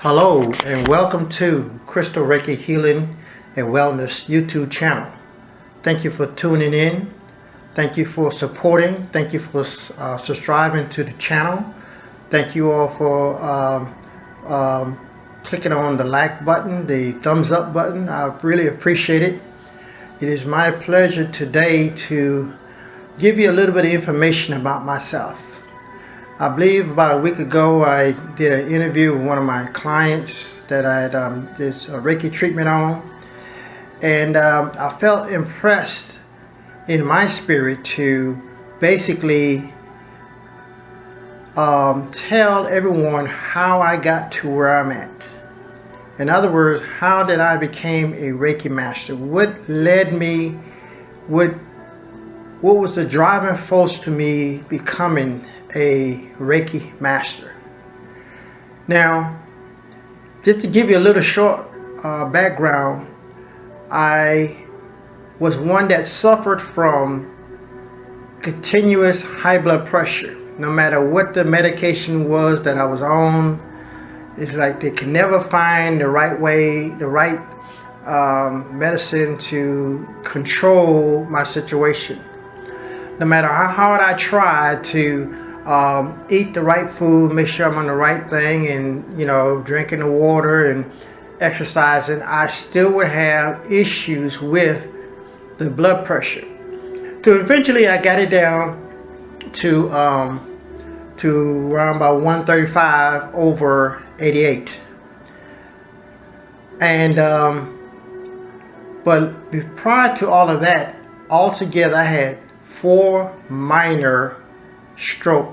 Hello and welcome to Crystal Reiki Healing and Wellness YouTube channel. Thank you for tuning in. Thank you for supporting. Thank you for subscribing to the channel. Thank you all for clicking on the like button, the thumbs up button. I really appreciate it. It is my pleasure today to give you a little bit of information about myself. I believe about a week ago I did an interview with one of my clients that I had this Reiki treatment on, and I felt impressed in my spirit to basically tell everyone how I got to where I'm at. In other words, how did I become a Reiki master? What led me? What was the driving force to me becoming a Reiki master? Now, just to give you a little short background, I was one that suffered from continuous high blood pressure. No matter what the medication was that I was on, it's like they could never find the right way, the right medicine to control my situation. No matter how hard I tried to eat the right food, make sure I'm on the right thing, and drinking the water and exercising, I still would have issues with the blood pressure. So eventually I got it down to around about 135 over 88. And but prior to all of that, altogether I had 4 minor stroke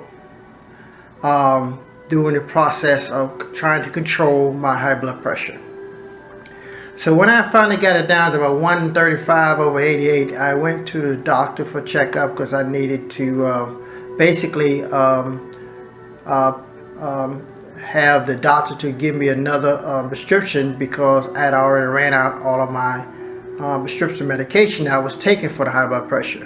during the process of trying to control my high blood pressure. So when I finally got it down to about 135 over 88, I went to the doctor for checkup because I needed to basically have the doctor to give me another prescription, because I had already ran out all of my prescription medication I was taking for the high blood pressure.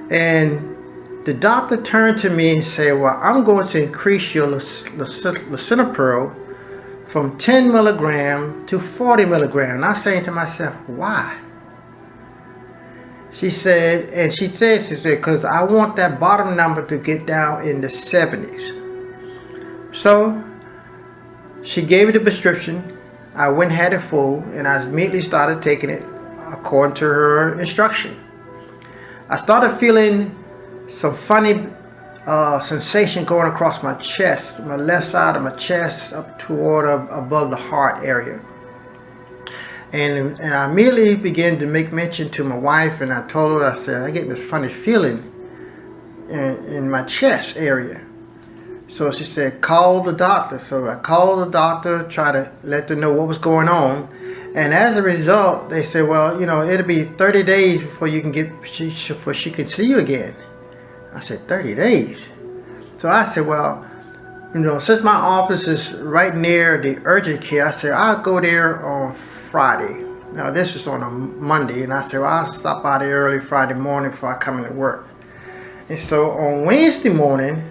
And the doctor turned to me and said, well, I'm going to increase your lisinopril from 10 milligram to 40 milligram. And I'm saying to myself, why? She said, because I want that bottom number to get down in the 70s. So she gave me the prescription. I went and had it full, and I immediately started taking it according to her instruction. I started feeling some funny sensation going across my chest, my left side of my chest, up toward above the heart area. And I immediately began to make mention to my wife, and I told her, I said, I get this funny feeling in my chest area. So she said, call the doctor. So I called the doctor, try to let them know what was going on. And as a result, they said, well, it'll be 30 days before you can before she can see you again. I said, 30 days? So I said, well, since my office is right near the urgent care, I said, I'll go there on Friday. Now, this is on a Monday. And I said, well, I'll stop by there early Friday morning before I come into work. And so on Wednesday morning,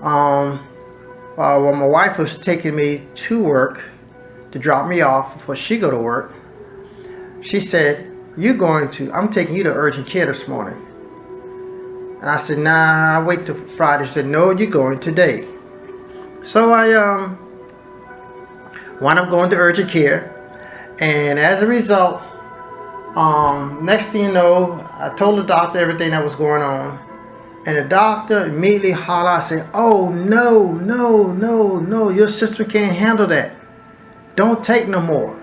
when my wife was taking me to work to drop me off before she go to work, she said, I'm taking you to urgent care this morning. And I said, nah, I'll wait till Friday. She said, no, you're going today. So I wound up going to urgent care. And as a result, next thing you know, I told the doctor everything that was going on. And the doctor immediately hollered out, said, oh, no, your sister can't handle that. Don't take no more.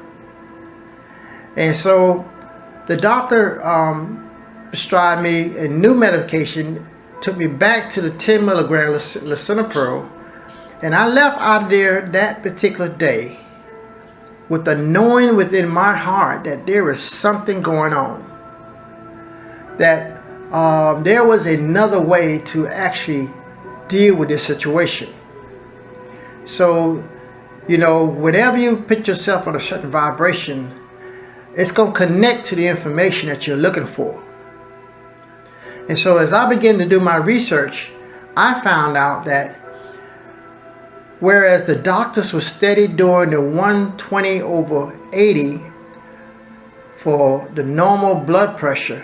And so the doctor prescribed me a new medication, took me back to the 10 milligram lisinopril, and I left out of there that particular day with a knowing within my heart that there is something going on, that there was another way to actually deal with this situation. So, whenever you put yourself on a certain vibration, it's going to connect to the information that you're looking for. And so as I began to do my research, I found out that whereas the doctors were steady doing the 120/80 for the normal blood pressure,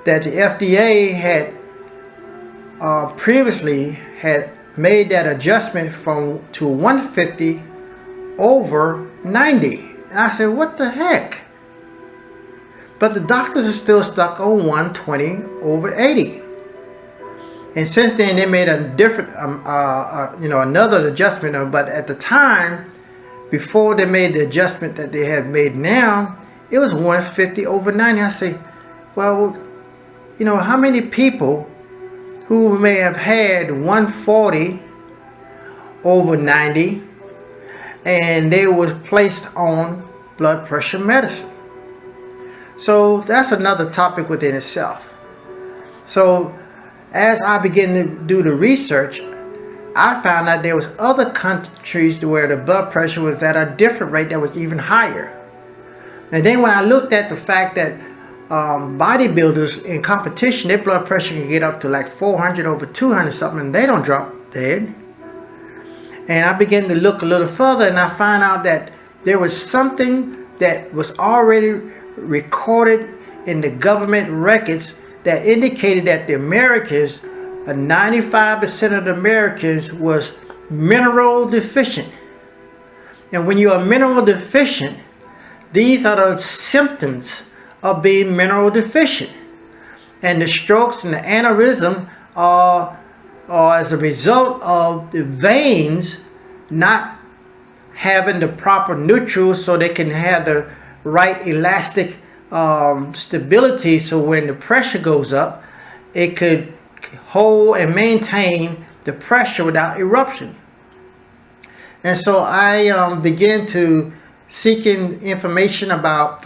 that the FDA had previously had made that adjustment to 150/90. And I said, what the heck? But the doctors are still stuck on 120/80. And since then, they made a different, another adjustment. But at the time, before they made the adjustment that they have made now, it was 150/90. I say, well, how many people who may have had 140/90 and they was placed on blood pressure medicine? So that's another topic within itself. So as I began to do the research, I found out there was other countries where the blood pressure was at a different rate that was even higher. And then when I looked at the fact that bodybuilders in competition, their blood pressure can get up to like 400/200 something, and they don't drop dead. And I began to look a little further, and I found out that there was something that was already recorded in the government records that indicated that the Americans, 95% of the Americans was mineral deficient. And when you are mineral deficient, these are the symptoms of being mineral deficient. And the strokes and the aneurysm are as a result of the veins not having the proper neutrals so they can have the right elastic stability, so when the pressure goes up, it could hold and maintain the pressure without eruption. And so I began to seeking information about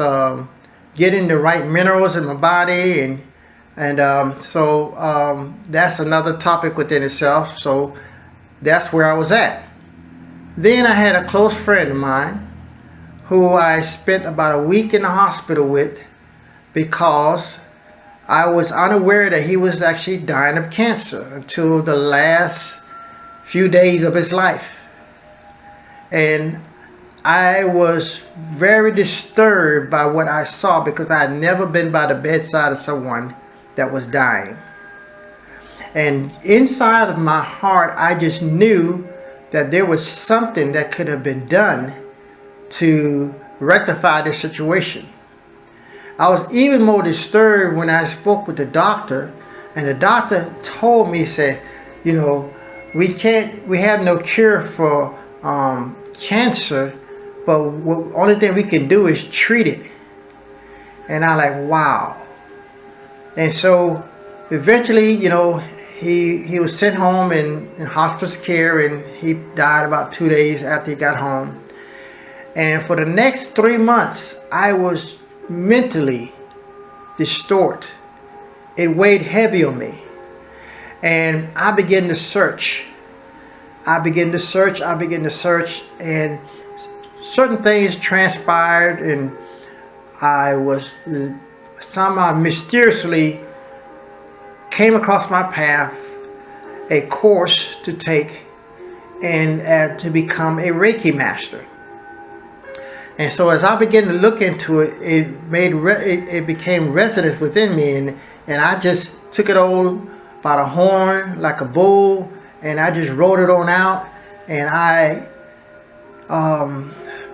getting the right minerals in my body, and so that's another topic within itself. So that's where I was at. Then I had a close friend of mine who I spent about a week in the hospital with because I was unaware that he was actually dying of cancer until the last few days of his life. And I was very disturbed by what I saw because I had never been by the bedside of someone that was dying. And inside of my heart, I just knew that there was something that could have been done to rectify this situation. I was even more disturbed when I spoke with the doctor, and the doctor told me, said, we have no cure for cancer, but the only thing we can do is treat it. And I'm like, wow. And so eventually, he was sent home in hospice care, and he died about 2 days after he got home. And for the next 3 months, I was mentally distorted. It weighed heavy on me. And I began to search. and certain things transpired, and I was somehow mysteriously came across my path a course to take and to become a Reiki master. And so as I began to look into it, it became resident within me, and I just took it all by the horn like a bull, and I just rode it on out, and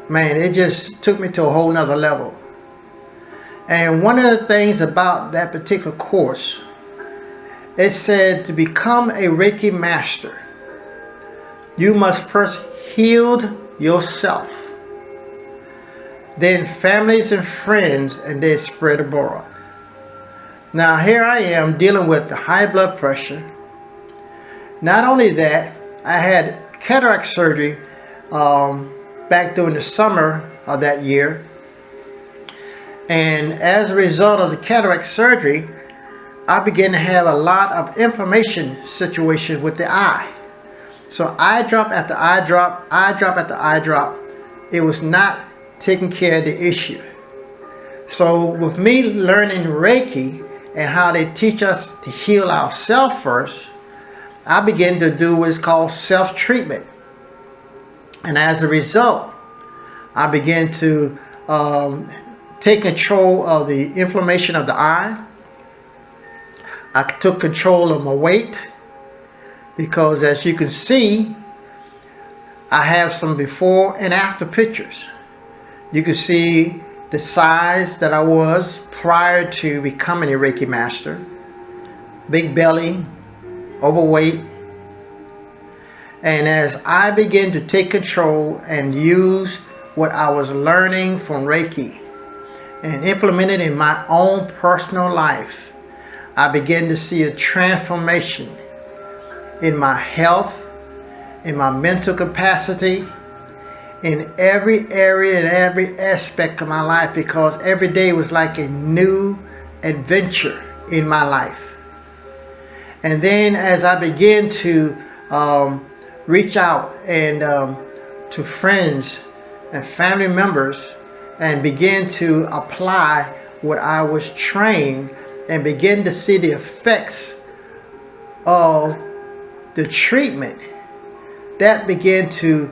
it just took me to a whole nother level. And one of the things about that particular course, it said to become a Reiki master, you must first heal yourself, then families and friends, and then spread abroad. Now here I am dealing with the high blood pressure. Not only that, I had cataract surgery back during the summer of that year. And as a result of the cataract surgery, I began to have a lot of inflammation situation with the eye. So eye drop after eye drop, eye drop after eye drop. It was not taking care of the issue. So with me learning Reiki and how they teach us to heal ourselves first, I began to do what's called self-treatment. And as a result, I began to take control of the inflammation of the eye. I took control of my weight, because as you can see, I have some before and after pictures. You can see the size that I was prior to becoming a Reiki master. Big belly, overweight. And as I began to take control and use what I was learning from Reiki and implement it in my own personal life, I began to see a transformation in my health, in my mental capacity, in every area and every aspect of my life, because every day was like a new adventure in my life. And then as I began to reach out and to friends and family members and begin to apply what I was trained and begin to see the effects of the treatment, that began to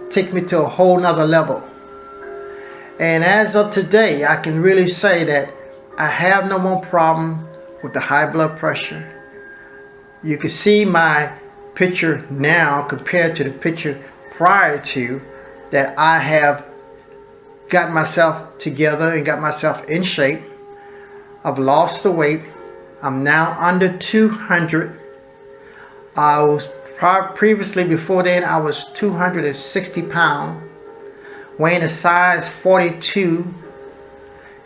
take me to a whole nother level. And as of today, I can really say that I have no more problem with the high blood pressure. You can see my picture now compared to the picture prior to that. I have got myself together and got myself in shape. I've lost the weight. I'm now under 200. I was previously, before then, I was 260 pounds, weighing a size 42,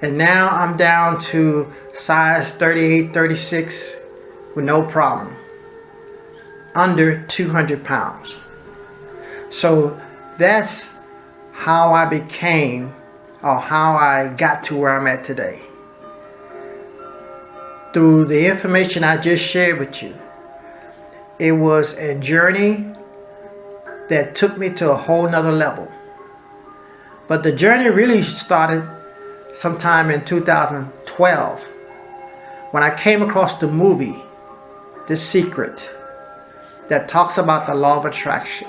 and now I'm down to size 38, 36 with no problem, under 200 pounds. So that's how I became, or how I got to where I'm at today. Through the information I just shared with you. It was a journey that took me to a whole nother level. But the journey really started sometime in 2012 when I came across the movie, The Secret, that talks about the law of attraction.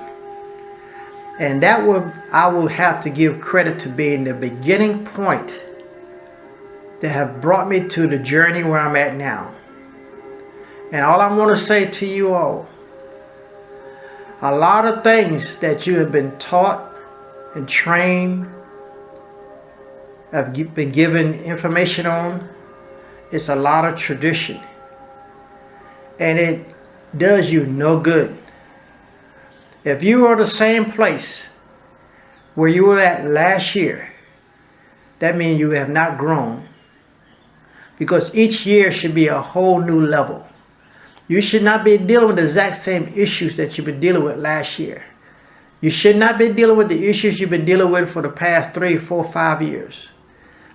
And that I will have to give credit to being the beginning point that have brought me to the journey where I'm at now. And all I want to say to you all, a lot of things that you have been taught and trained, have been given information on, it's a lot of tradition. And it does you no good. If you are the same place where you were at last year, that means you have not grown. Because each year should be a whole new level. You should not be dealing with the exact same issues that you've been dealing with last year. You should not be dealing with the issues you've been dealing with for the past 3, 4, 5 years.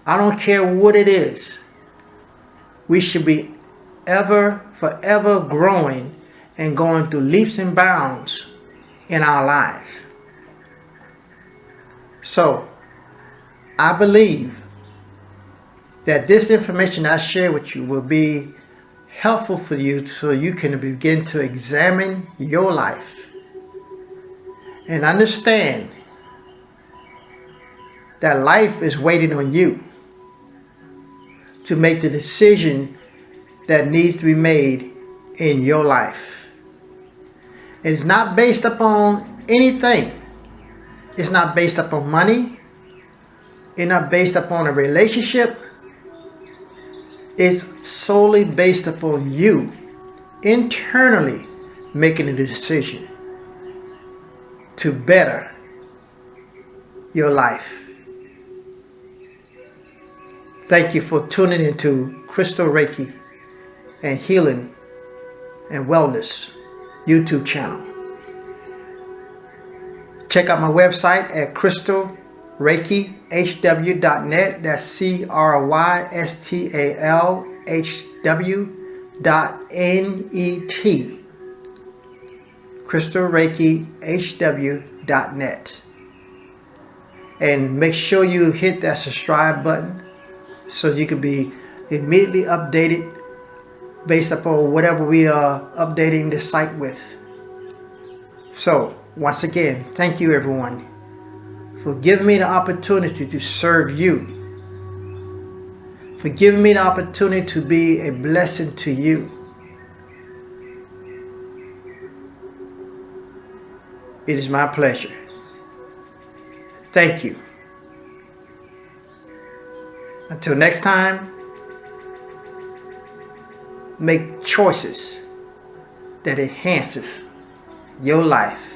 I don't care what it is. We should be forever growing and going through leaps and bounds in our lives. So, I believe that this information I share with you will be helpful for you so you can begin to examine your life and understand that life is waiting on you to make the decision that needs to be made in your life. It's not based upon anything. It's not based upon money. It's not based upon a relationship. It's solely based upon you internally making a decision to better your life. Thank you for tuning into Crystal Reiki and Healing and Wellness YouTube channel. Check out my website at crystalreikihw.net. That's crystalreikihw.net. crystalreikihw.net. And make sure you hit that subscribe button so you can be immediately updated based upon whatever we are updating the site with. So, once again, thank you everyone for giving me the opportunity to serve you, for giving me the opportunity to be a blessing to you. It is my pleasure. Thank you. Until next time, make choices that enhances your life.